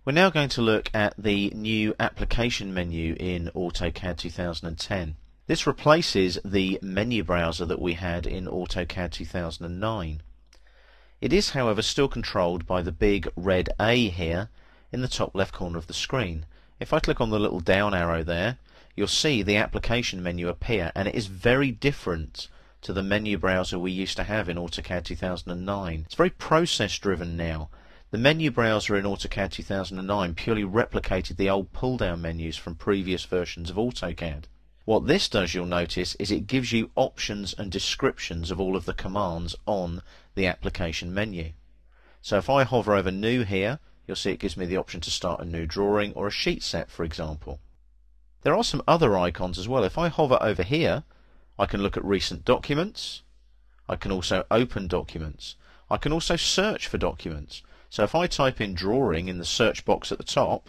We're now going to look at the new application menu in AutoCAD 2010. This replaces the menu browser that we had in AutoCAD 2009. It is, however, still controlled by the big red A here in the top left corner of the screen. If I click on the little down arrow there, you'll see the application menu appear, and it is very different to the menu browser we used to have in AutoCAD 2009. It's very process driven now. The menu browser in AutoCAD 2009 purely replicated the old pull-down menus from previous versions of AutoCAD. What this does, you'll notice, is it gives you options and descriptions of all of the commands on the application menu. So if I hover over New here, you'll see it gives me the option to start a new drawing or a sheet set, for example. There are some other icons as well. If I hover over here, I can look at recent documents. I can also open documents. I can also search for documents. So if I type in drawing in the search box at the top,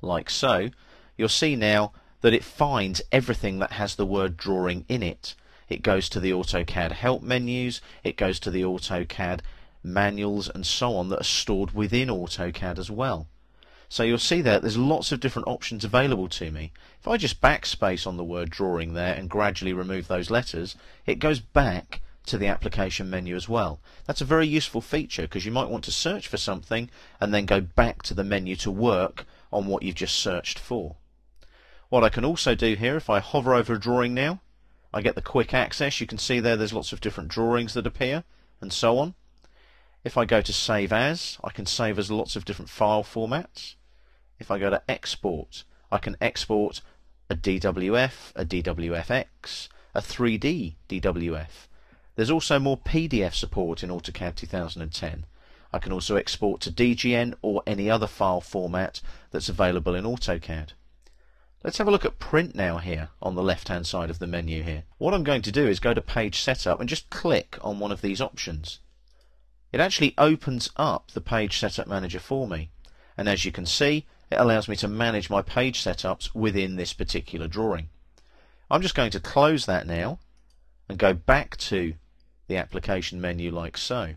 like so, you'll see now that it finds everything that has the word drawing in it. It goes to the AutoCAD help menus, it goes to the AutoCAD manuals and so on that are stored within AutoCAD as well. So you'll see there's lots of different options available to me. If I just backspace on the word drawing there and gradually remove those letters, it goes back to the application menu as well. That's a very useful feature because you might want to search for something and then go back to the menu to work on what you've just searched for. What I can also do here, if I hover over a drawing now, I get the quick access. You can see there's lots of different drawings that appear and so on. If I go to Save As, I can save as lots of different file formats. If I go to Export, I can export a DWF, a DWFX, a 3D DWF. There's also more PDF support in AutoCAD 2010. I can also export to DGN or any other file format that's available in AutoCAD. Let's have a look at Print now here on the left hand side of the menu here. What I'm going to do is go to Page Setup and just click on one of these options. It actually opens up the Page Setup Manager for me, and as you can see, it allows me to manage my page setups within this particular drawing. I'm just going to close that now and go back to the application menu like so.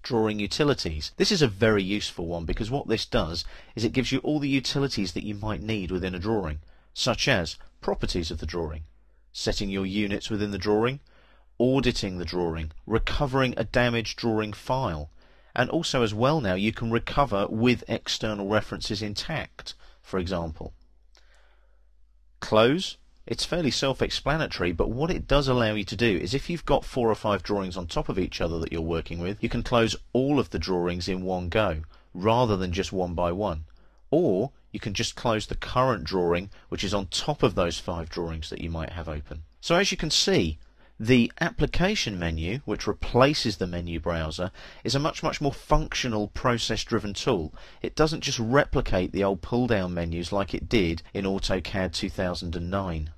Drawing utilities. This is a very useful one because what this does is it gives you all the utilities that you might need within a drawing, such as properties of the drawing, setting your units within the drawing, auditing the drawing, recovering a damaged drawing file, and also as well now you can recover with external references intact, for example. Close. It's fairly self-explanatory, but what it does allow you to do is if you've got 4 or 5 drawings on top of each other that you're working with, you can close all of the drawings in one go, rather than just one by one. Or you can just close the current drawing, which is on top of those 5 drawings that you might have open. So as you can see, the application menu, which replaces the menu browser, is a much more functional, process-driven tool. It doesn't just replicate the old pull-down menus like it did in AutoCAD 2009.